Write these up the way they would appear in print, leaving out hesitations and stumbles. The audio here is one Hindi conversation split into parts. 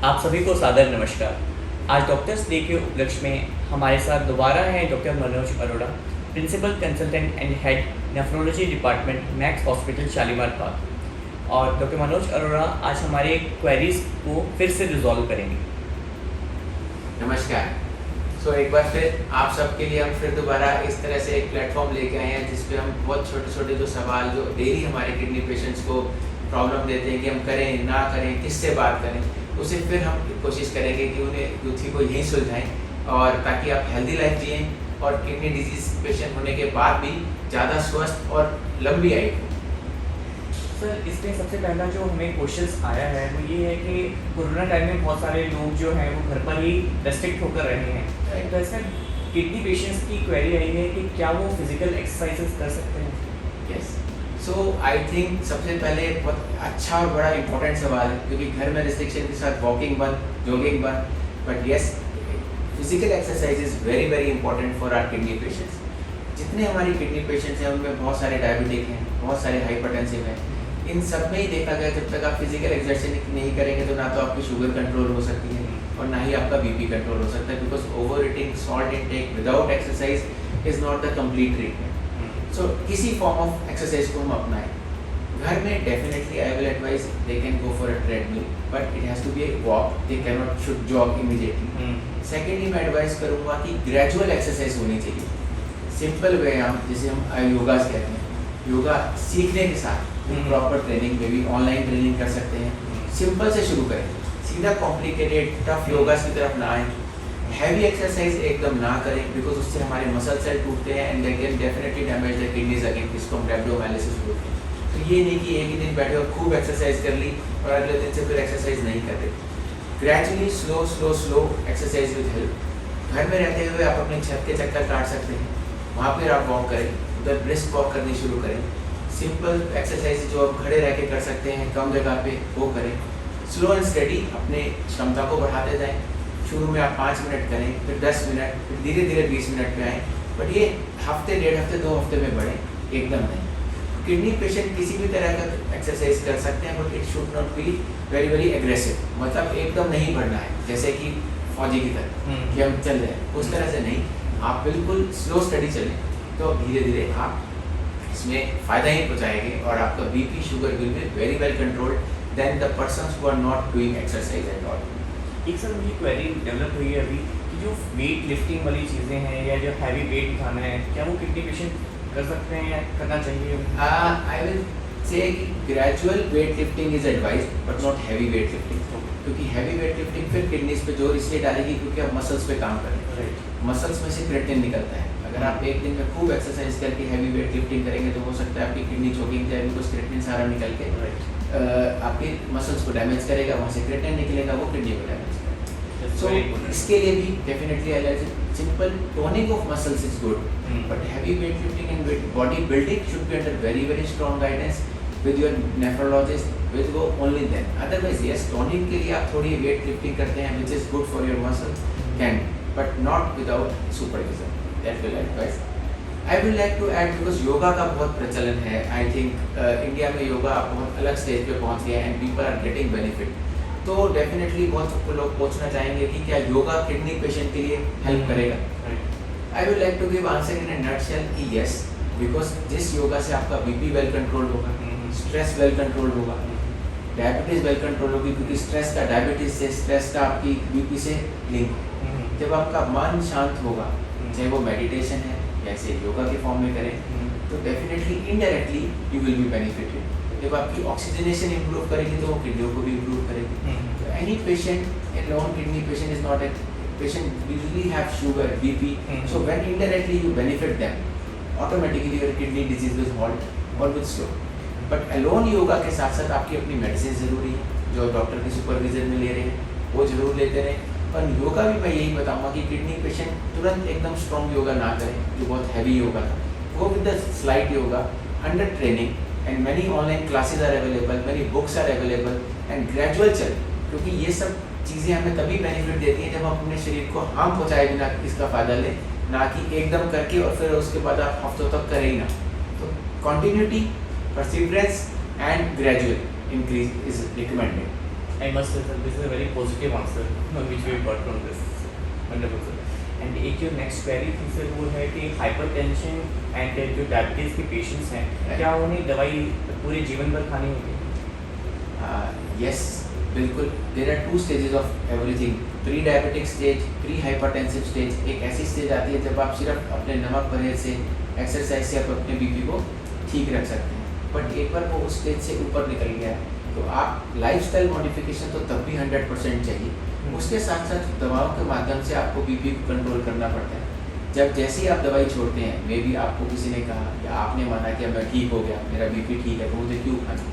आप सभी को सादर नमस्कार। आज डॉक्टर्स डे के उपलक्ष्य में हमारे साथ दोबारा हैं doctor Manoj Arora, principal consultant and head nephrology department Max hospital Shalimar Bagh. और डॉक्टर मनोज अरोड़ा आज हमारे क्वेरीज को फिर से रिजॉल्व करेंगे। नमस्कार। एक बार फिर आप सबके लिए हम फिर दोबारा इस तरह से एक प्लेटफॉर्म लेके आए हैं जिस पे हम बहुत छोटे छोटे जो सवाल जो डेली हमारे किडनी पेशेंट्स को प्रॉब्लम देते हैं कि हम करें ना करें, किससे बात करें, उसे फिर हम कोशिश करेंगे कि उन्हें उसी को यहीं सुलझाएं और ताकि आप हेल्दी लाइफ जिएं और किडनी डिजीज पेशेंट होने के बाद भी ज़्यादा स्वस्थ और लंबी आयु हो। सर, इसमें सबसे पहला जो हमें क्वेश्चंस आया है वो ये है कि कोरोना टाइम में बहुत सारे लोग जो हैं वो घर पर ही रेस्ट्रिक्ट होकर रहे हैं, तो इसमें किडनी पेशेंट्स की क्वेरी आई है कि क्या वो फिजिकल एक्सरसाइजेस कर सकते हैं? यस, आई थिंक सबसे पहले बहुत अच्छा और बड़ा इंपॉर्टेंट सवाल है क्योंकि घर में रिस्ट्रिक्शन के साथ वॉकिंग बंद, जॉगिंग बंद, but yes, physical exercise is very very important for our kidney patients. जितने हमारी किडनी पेशेंट्स हैं उनमें बहुत सारे डायबिटिक हैं, बहुत सारे हाइपरटेंसिव हैं। इन सब में ही देखा गया जब तक आप फिजिकल एक्सरसाइज नहीं करेंगे तो ना तो आपकी शुगर कंट्रोल हो सकती है और ना ही आपका बीपी कंट्रोल हो सकता है, because overeating, salt intake without exercise is not the complete treatment. So किसी फॉर्म ऑफ एक्सरसाइज को हम अपनाएं। घर में definitely I will advise they can go for a treadmill, but it has to be a walk, they can not should jog immediately. Secondly मैं एडवाइस करूँगा कि ग्रेजुअल एक्सरसाइज होनी चाहिए, सिंपल व्यायाम जिसे हम योगा कहते हैं। योगा सीखने के साथ प्रॉपर ट्रेनिंग में भी ऑनलाइन ट्रेनिंग कर सकते हैं। सिंपल से शुरू करें, सीधा कॉम्प्लिकेटेड टफ योगा की तरफ ना आए। हैवी एक्सरसाइज एकदम ना करें बिकॉज उससे हमारे मसल सेल टूटते हैं and they can definitely damage the kidneys again, जिसको हम रेब्डोमायलिसिस बोलते हैं। तो ये नहीं कि एक ही दिन बैठे और खूब एक्सरसाइज कर ली और अगले दिन से फिर एक्सरसाइज नहीं करते। Gradually slow slow slow exercise with help. घर में रहते हुए आप अपने छत के चक्कर काट सकते हैं, वहाँ पर आप वॉक करें, उधर ब्रिस्क वॉक करनी शुरू करें। सिंपल एक्सरसाइज जो आप खड़े रह के कर सकते हैं कम जगह पे, वो करें। स्लो एंड स्टडी अपने क्षमता को बढ़ाते जाएं। शुरू में आप 5 मिनट करें, फिर 10 मिनट, फिर धीरे धीरे 20 मिनट में आएँ, बट ये हफ्ते, 1.5 हफ्ते, 2 हफ्ते में बढ़े, एकदम नहीं। किडनी पेशेंट किसी भी तरह का एक्सरसाइज कर सकते हैं, but it should not be very very aggressive, मतलब एकदम नहीं बढ़ना है जैसे कि फौजी की तरह कि हम चल रहे हैं, उस तरह से नहीं। आप बिल्कुल स्लो स्टडी चलें तो धीरे धीरे आप इसमें फ़ायदा ही पहुँचाएंगे और आपका BP, sugar will be very well controlled then the persons who are not doing exercise at all. एक सर मुझे क्वेरी डेवलप हुई है अभी कि जो वेट लिफ्टिंग वाली चीज़ें हैं या जो हैवी वेट उठाना है, क्या वो किडनी पेशेंट कर सकते हैं या करना चाहिए? आई विल से कि gradual weight lifting is advise but not heavy weight lifting, क्योंकि हैवी वेट लिफ्टिंग फिर किडनीज पे जोर इसलिए डालेगी क्योंकि आप मसल्स पे काम करें। मसल्स में से क्रेटिन निकलता है। अगर आप एक दिन में खूब एक्सरसाइज करके हैवी वेट लिफ्टिंग करेंगे तो हो सकता है आपकी किडनी चोकिंग जाएगी, बिकॉज क्रेटिन सारा निकल के आपके मसल्स को डैमेज करेगा, वहाँ से क्रेटिन निकलेगा, वो किडनी को डैमेज करेगा। सो इसके लिए भी definitely simple toning of muscles is good, but heavy weight lifting and body building should be under very very strong guidance with your nephrologist, will go only then. Otherwise yes, toning के लिए आप थोड़ी वेट लिफ्टिंग करते हैं which is good for your muscle can, but not without supervision. That will advise. I will like to add because yoga का बहुत प्रचलन है। I think इंडिया में योगा बहुत अलग स्टेज पे पहुंच गया है and people are getting benefit. तो डेफिनेटली बहुत लोग पूछना चाहेंगे कि क्या योगा किडनी पेशेंट के लिए हेल्प करेगा? I will like to give answer in a nutshell कि yes, because जिस योगा से आपका बीपी वेल कंट्रोल होगा, स्ट्रेस वेल कंट्रोल होगा, डायबिटीज वेल कंट्रोल होगी, क्योंकि स्ट्रेस का डायबिटीज से, स्ट्रेस का आपकी बीपी से लिंक। जब आपका मन शांत होगा, चाहे वो मेडिटेशन है या ऐसे योगा के फॉर्म में करें, तो definitely indirectly you will be benefited. जब आपकी ऑक्सीजनेशन इंप्रूव करेगी तो वो किडनियों को भी इंप्रूव करेगी। तो any patient, a non kidney patient is not a patient usually have sugar, BP, so when indirectly you benefit them, automatically your kidney disease will halt और will slow. But alone yoga के साथ साथ आपकी अपनी मेडिसिन ज़रूरी है जो डॉक्टर के सुपरविजन में ले रहे हैं, वो जरूर लेते रहें। पर योगा भी मैं यही बताऊंगा कि किडनी पेशेंट तुरंत एकदम स्ट्रॉन्ग योगा ना करें जो बहुत हैवी योगा था, वो with the slight yoga under training and many online classes are available, many books are available and gradual चल, क्योंकि ये सब चीज़ें हमें तभी बेनिफिट देती हैं जब हम अपने शरीर को हार्म पहुँचाए बिना इसका फ़ायदा लें, ना कि एकदम करके और फिर उसके बाद आप हफ्तों तक करें ही ना। तो continuity, perseverance and gradual increase is recommended. I must say that this is a very positive answer which we got from this. Wonderful sir. And एक जो नेक्स्ट क्वेरी थी सर वो है कि हाइपरटेंशन एंड जो डायबिटीज़ के पेशेंट्स हैं क्या उन्हें दवाई पूरे जीवन भर खानी होगी? यस बिल्कुल, there are 2 stages of everything. Pre diabetic stage, pre hypertensive stage, एक ऐसी स्टेज आती है जब आप सिर्फ अपने नमक परहेज से, एक्सरसाइज से आप अपने बीपी को ठीक रख सकते हैं। बट एक बार वो उस स्टेज से ऊपर निकल गया तो आप लाइफस्टाइल मॉडिफिकेशन तो तब भी 100% चाहिए, उसके साथ साथ दवाओं के माध्यम से आपको बीपी को कंट्रोल करना पड़ता है। जब जैसे ही आप दवाई छोड़ते हैं, मे बी आपको किसी ने कहा या आपने माना कि मैं ठीक हो गया, मेरा बीपी ठीक है, तो मुझे क्यों खाना,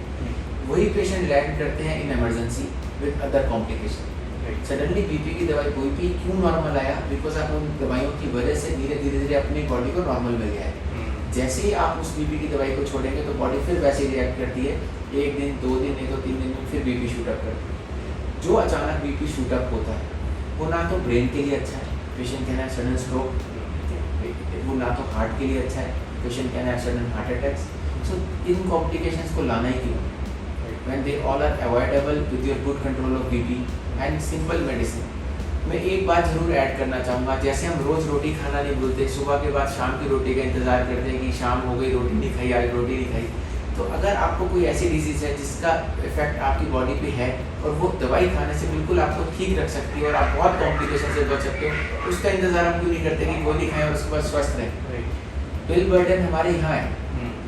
वही पेशेंट रिएक्ट करते हैं in emergency with other complication. Suddenly BP की दवाई कोई भी क्यों नॉर्मल आया, बिकॉज आप उन दवाइयों की वजह से धीरे धीरे अपनी बॉडी को नॉर्मल मिल गया है। जैसे ही आप उस बीपी की दवाई को छोड़ेंगे तो बॉडी फिर वैसे ही रिएक्ट करती है, 1 दिन 2 दिन नहीं तो 3 दिन में फिर बीपी शूट अप करती है। जो अचानक बीपी शूट अप होता है वो ना तो ब्रेन के लिए अच्छा है, पेशेंट कहना है सडन स्ट्रोक, वो ना तो हार्ट के लिए अच्छा है, पेशेंट कहना है सडन हार्ट अटैक्स। सो इन कॉम्प्लिकेशंस को लाना ही क्यों, when they all are avoidable with your good control of BP and simple medicine. मैं एक बात जरूर ऐड करना चाहूँगा, जैसे हम रोज़ रोटी खाना नहीं भूलते, सुबह के बाद शाम की रोटी का इंतज़ार करते हैं कि शाम हो गई रोटी नहीं खाई, आज रोटी नहीं खाई, तो अगर आपको कोई ऐसी डिजीज़ है जिसका इफेक्ट आपकी बॉडी पे है और वो दवाई खाने से बिल्कुल आपको ठीक रख सकती है और आप बहुत कॉम्प्लिकेशन से बच सकते हो, उसका इंतज़ार हम क्यों नहीं करते कि गोली खाएं और उसके बाद स्वस्थ रहें। बिल बर्डन हमारे यहाँ है,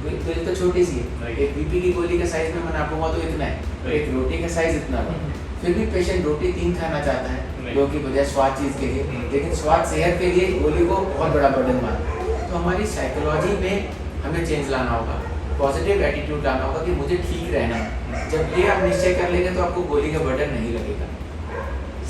बिल तो छोटी सी है, एक बीपी की गोली का साइज में मैं नापूंगा तो इतना है, एक रोटी का साइज इतना है, फिर भी पेशेंट रोटी 3 खाना चाहता है जो कि बजाय स्वाद चीज़ के लिए, लेकिन स्वाद सेहत के लिए गोली को बहुत बड़ा बर्डन मानता है। तो हमारी साइकोलॉजी में हमें चेंज लाना होगा, पॉजिटिव एटीट्यूड लाना होगा कि मुझे ठीक रहना है। जब ये आप निश्चय कर लेंगे तो आपको गोली का बर्डन नहीं लगेगा।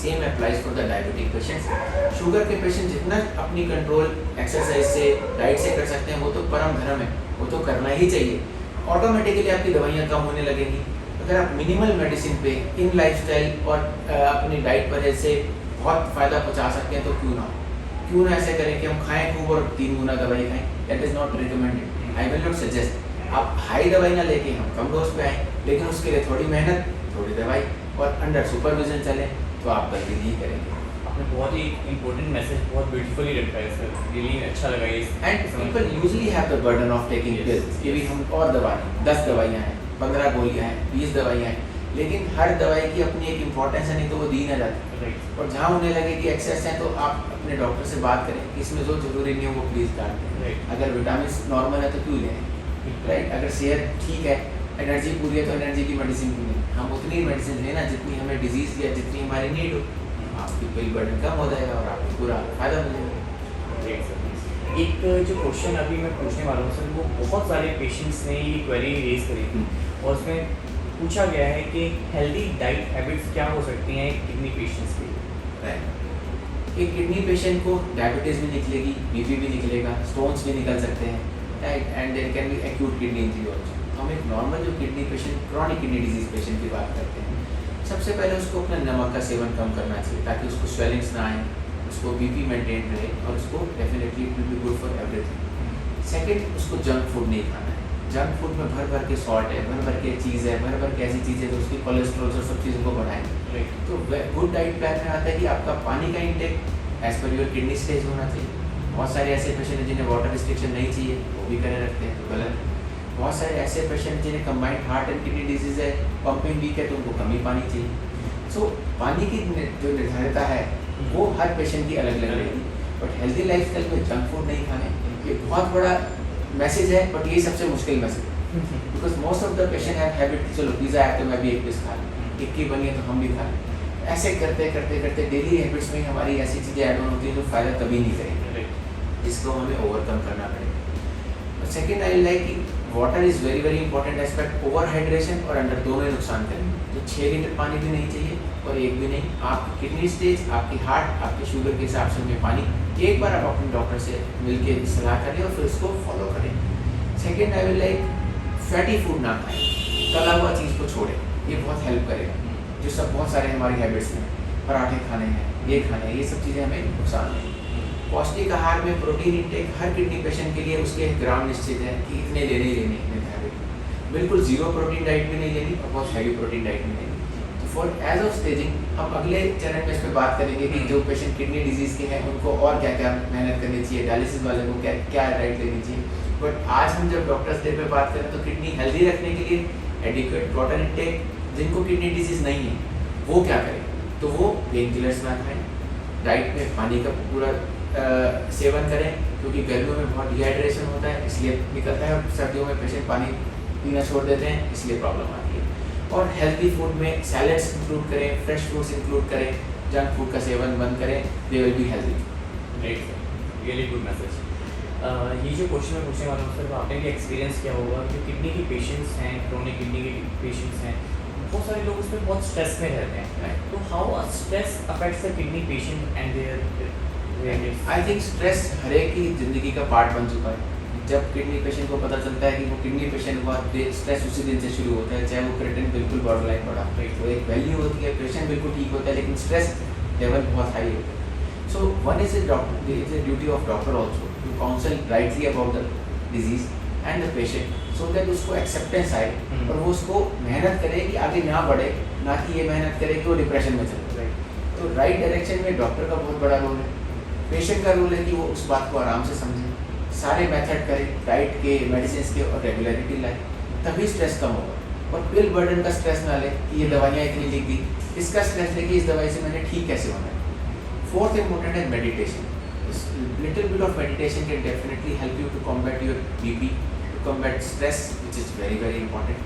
Same applies for the diabetic patients. Sugar के पेशेंट जितना अपनी कंट्रोल एक्सरसाइज से, डाइट से कर सकते हैं वो तो परम धर्म है, वो तो करना ही चाहिए। ऑटोमेटिकली आपकी दवाइयाँ कम होने लगेंगी। अगर आप मिनिमल मेडिसिन पे, इन लाइफस्टाइल और अपनी डाइट परहेज से बहुत फ़ायदा पहुँचा सकते हैं तो क्यों ना ऐसे करें कि हम खाएँ खूब और 3 गुना दवाई खाएँ। That is not recommended, I will not suggest. आप हाई दवाई ना लेके हम कम डोज पे आएँ, लेकिन उसके लिए थोड़ी मेहनत, थोड़ी दवाई और अंडर सुपरविजन चलें तो आप गलती नहीं करेंगे। आपने बहुत ही इंपॉर्टेंट मैसेज बहुत ब्यूटीफुली रखा है सर, रियली अच्छा लगा ये। And people usually have the burden of taking pills कि भी हम और दवा 10 दवाइयाँ हैं, 15 गोलियाँ हैं, 20 दवाइयाँ हैं, लेकिन हर दवाई की अपनी एक इम्पोर्टेंस है, नहीं तो वो दी ना जाती। और जहाँ उन्हें लगे कि एक्सेस है तो आप अपने डॉक्टर से बात करें कि इसमें जो जरूरी नहीं है वो प्लीज़ डाल दें। अगर विटामिन नॉर्मल है तो क्यों लें, राइट। अगर सेहत ठीक है, एनर्जी पूरी है तो एनर्जी की मेडिसिन क्यों नहीं, हम उतनी मेडिसिन लेना जितनी हमें डिजीज़ या जितनी हमारी नीड हो, आपकी बिल बर्डन कम हो जाएगा और आपको पूरा फायदा मिलेगा। एक जो क्वेश्चन अभी मैं पूछने वाला हूँ सर, वो बहुत सारे पेशेंट्स ने ये क्वेरी रेज करी थी और उसमें पूछा गया है कि हेल्दी डाइट हैबिट्स क्या हो सकती हैं किडनी पेशेंट्स के लिए। एक किडनी पेशेंट को डायबिटीज़ भी निकलेगी, बीपी भी निकलेगा, स्टोन्स भी निकल सकते हैं, right, and there can be acute kidney injury also. हम एक नॉर्मल जो kidney patient, chronic kidney disease patient की बात करते हैं, सबसे पहले उसको अपना नमक का सेवन कम करना चाहिए ताकि उसको स्वेलिंग्स ना आए, उसको बीपी मेंटेन रहे और उसको definitely it will be good for everything. Second, उसको जंक फूड नहीं खाना है। जंक फूड में भर भर के सॉल्ट है, भर भर के चीज़ है, भर भर के ऐसी चीज़ें जो उसकी कोलेस्ट्रॉल और सब चीज़ों को बढ़ाएंगे। तो गुड डाइट प्लान में आता है कि आपका पानी का intake as per your kidney stage होना चाहिए। बहुत सारे ऐसे पेशेंट हैं जिन्हें वाटर रिस्ट्रिक्शन नहीं चाहिए, वो भी करे रखते हैं, तो गलत है। बहुत सारे ऐसे पेशेंट जिन्हें combined heart and kidney disease है, पंपिंग वीक है, तो उनको कम ही पानी चाहिए। सो पानी की जो निर्धारिता है वो हर पेशेंट की अलग अलग रहेगी। बट हेल्दी लाइफस्टाइल में जंक फूड नहीं खाने, ये बहुत बड़ा मैसेज है, बट यही सबसे मुश्किल मैसेज है। Because most of the patient have habit, चलो पिज़्ज़ा है तो मैं भी एक पीस खा लूँ, टिक्की बनी है तो हम भी खा लें। ऐसे करते करते करते डेली हैबिट्स में हमारी ऐसी चीज़ें ऐड ऑन होती हैं जो फ़ायदा कभी नहीं करेंगे, जिसको हमें ओवरकम करना पड़ेगा। सेकेंड, आई लाइक कि water is very very important aspect. Over hydration और अंडर दोनों ही नुकसान करेंगे। तो 6 लीटर पानी भी नहीं चाहिए और एक भी नहीं। आपकी किडनी स्टेज, आपकी हार्ट, आपके शुगर के हिसाब से हमें पानी एक बार आप अपने डॉक्टर से मिलके सलाह करें और फिर उसको फॉलो करें। Second, I will like fatty food ना खाएं, तला हुआ चीज़ को छोड़ें, ये बहुत हेल्प करेगा। जो सब बहुत सारे हमारी हैबिट्स हैं, पराठे खाने हैं, ये खाने हैं, ये सब चीज़ें हमें नुकसान देंगी। पौष्टिक आहार में प्रोटीन इंटेक हर किडनी पेशेंट के लिए उसके ग्राम निश्चित है कि इतने लेने ही लेने निर्धारित। बिल्कुल जीरो प्रोटीन डाइट भी नहीं लेनी और बहुत हैवी प्रोटीन डाइट भी नहीं लेनी। तो फॉर एज ऑफ स्टेजिंग हम अगले चरण में इस पर बात करेंगे कि जो पेशेंट किडनी डिजीज़ के हैं उनको और क्या क्या मेहनत करनी चाहिए, डायलिसिस वाले को क्या क्या डाइट लेनी चाहिए। बट आज हम जब डॉक्टर्स डे पे बात करें तो किडनी हेल्दी रखने के लिए एडिक्वेट वाटर इनटेक, जिनको किडनी डिजीज़ नहीं है वो क्या करें, तो वो पेन किलर्स ना खाएं, डाइट में पानी का पूरा सेवन करें, क्योंकि गर्मियों में बहुत डिहाइड्रेशन होता है इसलिए निकलता है, और सर्दियों में पेशेंट पानी पीना छोड़ देते हैं इसलिए प्रॉब्लम आती है। और हेल्दी फूड में सैलड्स इंक्लूड करें, फ्रेश फ्रूट्स इंक्लूड करें, जंक फूड का सेवन बंद करें, they will be healthy. Great sir, really good message. ये जो क्वेश्चन मैं पूछने वाला हूँ सर, आपने भी एक्सपीरियंस किया होगा कि किडनी के पेशेंट्स हैं, क्रोनिक किडनी के पेशेंट्स हैं, बहुत सारे लोग उसमें बहुत स्ट्रेस में रहते हैं, तो how stress affects the kidney patient and there I think stress हर एक की ज़िंदगी का पार्ट बन चुका है। जब किडनी पेशेंट को पता चलता है कि वो किडनी पेशेंट हुआ, स्ट्रेस उसी दिन से शुरू होता है, चाहे वो क्रिएटिनिन बिल्कुल बॉर्डर लाइन बढ़ा, तो एक वैल्यू होती है, पेशेंट बिल्कुल ठीक होता है, लेकिन स्ट्रेस लेवल बहुत हाई होता है। So one is a duty of doctor also to counsel rightly about the disease and the patient, so that उसको एक्सेप्टेंस आए और वो उसको मेहनत करे कि आगे ना बढ़े, ना कि ये मेहनत करे कि वो डिप्रेशन में चले जाए। तो राइट डायरेक्शन में डॉक्टर का बहुत बड़ा रोल है, पेशेंट का रोल है कि वो उस बात को आराम से समझे, सारे मेथड करें, डाइट के, मेडिसिन के और रेगुलरिटी लाए, तभी स्ट्रेस कम होगा। और पिल बर्डन का स्ट्रेस ना ले कि ये दवाइयाँ इतनी लिख दी, इसका स्ट्रेस ले कि इस दवाई से मैंने ठीक कैसे होना है। फोर्थ इम्पोर्टेंट है meditation. Little bit of meditation can definitely help you to combat your BP, to combat stress which is very very important,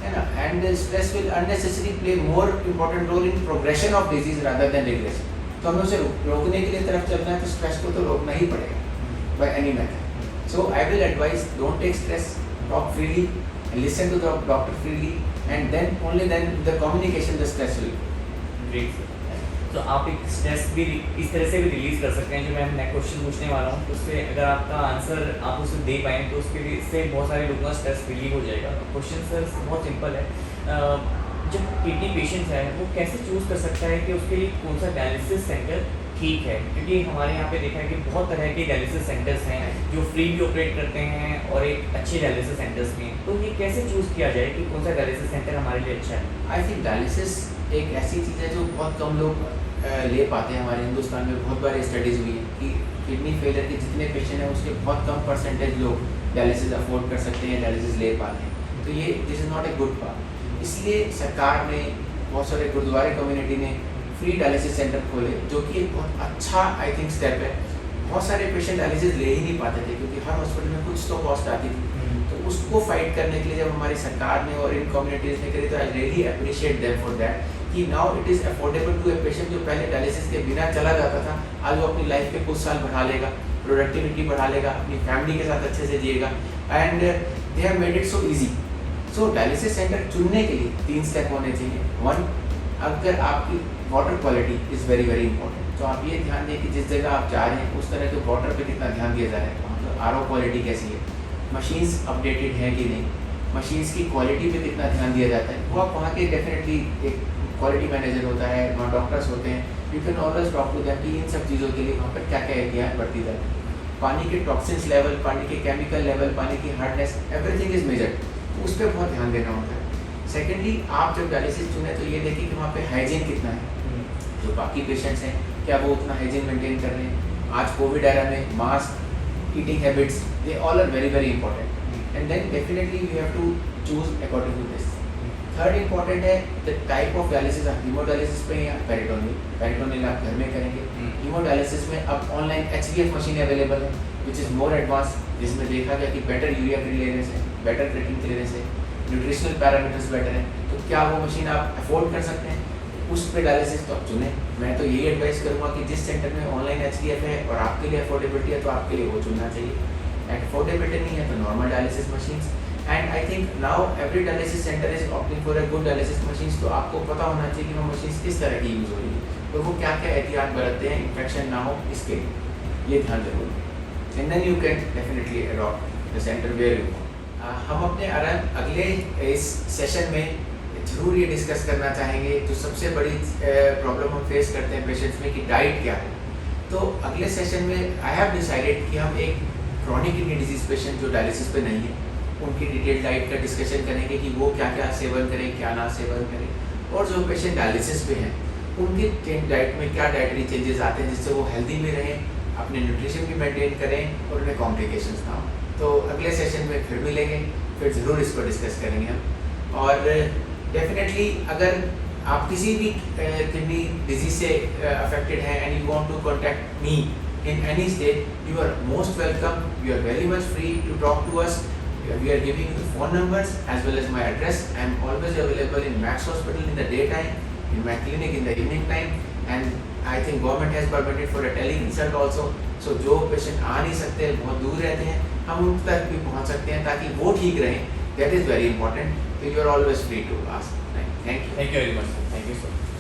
है ना। And stress will unnecessary play more important role in progression of disease rather than regression. तो हमें उसे रोकने के लिए तरफ चलना है, तो स्ट्रेस को तो रोकना ही पड़ेगा by any method. So I will advise, don't take stress, talk freely, and listen to the doctor freely, and then only then the communication, the stress will. Great sir. तो आप एक स्ट्रेस भी इस तरह से भी रिलीज कर सकते हैं, जो मैं नेक्स्ट क्वेश्चन पूछने वाला हूँ, उससे अगर आपका आंसर आप उसे दे पाएँ तो उसके लिए इससे बहुत सारे लोगों का स्ट्रेस रिलीव हो जाएगा। क्वेश्चन सर बहुत सिंपल है, जब किडनी पेशेंट है वो कैसे चूज़ कर सकता है कि उसके लिए कौन सा डायलिसिस सेंटर ठीक है, क्योंकि हमारे यहाँ पे देखा है कि बहुत तरह के डायलिसिस सेंटर्स हैं जो फ्री भी ऑपरेट करते हैं और एक अच्छे डायलिसिस सेंटर्स भी हैं, तो ये कैसे चूज़ किया जाए कि कौन सा डायलिसिस सेंटर हमारे लिए अच्छा है? आई थिंक डायलिसिस एक ऐसी चीज़ है जो बहुत कम लोग ले पाते हैं। हमारे हिंदुस्तान में बहुत बार स्टडीज़ हुई है कि किडनी फेलियर के जितने पेशेंट हैं उसके बहुत कम परसेंटेज लोग डायलिसिस अफोर्ड कर सकते हैं, डायलिसिस ले पाते हैं। तो ये this is not a good part. इसलिए सरकार ने, बहुत सारे गुरुद्वारे कम्युनिटी ने फ्री डायलिसिस सेंटर खोले, जो कि एक बहुत अच्छा आई थिंक स्टेप है। बहुत सारे पेशेंट डायलिसिस ले ही नहीं पाते थे क्योंकि हर हॉस्पिटल में कुछ तो कॉस्ट आती थी। तो उसको फाइट करने के लिए जब हमारी सरकार ने और इन कम्युनिटीज़ ने करी, तो I really appreciate them for that कि now it is affordable to a patient जो पहले डायलिसिस के बिना चला जाता था, आज वो अपनी लाइफ के कुछ साल बढ़ा लेगा, प्रोडक्टिविटी बढ़ा लेगा, अपनी फैमिली के साथ अच्छे से जिएगा, and they have made it so easy. So dialysis centre चुनने के लिए 3 स्टेप होने चाहिए। 1, अगर आपकी water quality is very very important, तो आप ये ध्यान दें कि जिस जगह आप जा रहे हैं उस तरह के वाटर पे कितना ध्यान दिया जा रहा है, वहाँ पर आरओ क्वालिटी कैसी है, मशीन्स अपडेटेड हैं कि नहीं, मशीन्स की क्वालिटी पे कितना ध्यान दिया जाता है। वो आप वहाँ के डेफिनेटली एक क्वालिटी मैनेजर होता है, वहाँ डॉक्टर्स होते हैं, you can always talk to them कि इन सब चीज़ों के लिए वहाँ पर क्या क्या एहतियात बढ़ती जाती है। पानी के टॉक्सिन्स लेवल, पानी के केमिकल लेवल, पानी की हार्डनेस, एवरीथिंग इज मेजर्ड, तो उस पर बहुत ध्यान देना होता है। सेकेंडली, आप जब डायलिसिस चुने तो ये देखिए कि वहाँ पे हाइजीन कितना है, जो बाकी पेशेंट्स हैं क्या वो उतना हाइजीन मेंटेन कर रहे हैं। आज कोविड एरा में mask, eating habits, they all are very very important, and then definitely you have to choose according to this. Third important है द टाइप ऑफ डायलिसिस, आप हीमोडायलिसिस पे या पेरिटोनियल आप घर में करेंगे। हीमोडायलिसिस में अब ऑनलाइन HVF मशीन अवेलेबल है विच इज़ मोर एडवांस, जिसमें देखा गया कि बेटर यूरिया क्लियरेंस है, बेटर क्रिएटिनिन क्लियरेंस है, न्यूट्रिशनल पैरामीटर्स बेटर हैं। तो क्या वो मशीन आप अफोर्ड कर सकते हैं, उस पे डायलिसिस तो आप चुनें। मैं तो यही एडवाइस करूँगा कि जिस सेंटर में ऑनलाइन HVF है और आपके लिए अफोर्डेबिलिटी है तो आपके लिए वो चुनना चाहिए। अफोर्डेबिलिटी नहीं है तो normal dialysis machines. And I think now every dialysis centre is opting for a good dialysis machines, तो आपको पता होना चाहिए कि वो मशीन्स किस तरह की यूज़ हो रही है, तो वो क्या क्या एहतियात बरतते हैं, इन्फेक्शन ना हो इसके लिए, ये ध्यान जरूर दें। And then you can definitely adopt the centre where you. हम अपने अगले इस सेशन में जरूर ये डिस्कस करना चाहेंगे जो सबसे बड़ी प्रॉब्लम हम फेस करते हैं पेशेंट्स में कि डाइट क्या है। तो अगले सेशन में आई हैव डिसाइडेड कि हम एक क्रॉनिक किडनी डिजीज पेशेंट जो डायलिसिस पे नहीं है उनकी डिटेल डाइट का डिस्कशन करेंगे कि वो क्या क्या सेवन करें, क्या ना सेवन करें, और जो पेशेंट डायलिसिस पे हैं उनके डाइट में क्या डाइटरी चेंजेस आते हैं जिससे वो हेल्दी भी रहें, अपने न्यूट्रिशन भी मेंटेन करें और उन्हें कॉम्प्लिकेशंस ना हो। तो अगले सेशन में फिर मिलेंगे, फिर ज़रूर इसको डिस्कस करेंगे हम। और डेफिनेटली अगर आप किसी भी किडनी डिजीज से अफेक्टेड हैं and you want to contact me in any state, you are most welcome. You are very much free to talk to us. We are giving you the phone numbers as well as my address. I am always available in Max Hospital in the daytime, in my clinic in the evening time, and I think government has permitted for a tele-consult also. So जो पेशेंट आ नहीं सकते, बहुत दूर रहते हैं, हम उन तक भी पहुंच सकते हैं ताकि वो ठीक रहें. That is very important. So you are always free to ask. Thank you. Thank you very much, sir. Thank you so much.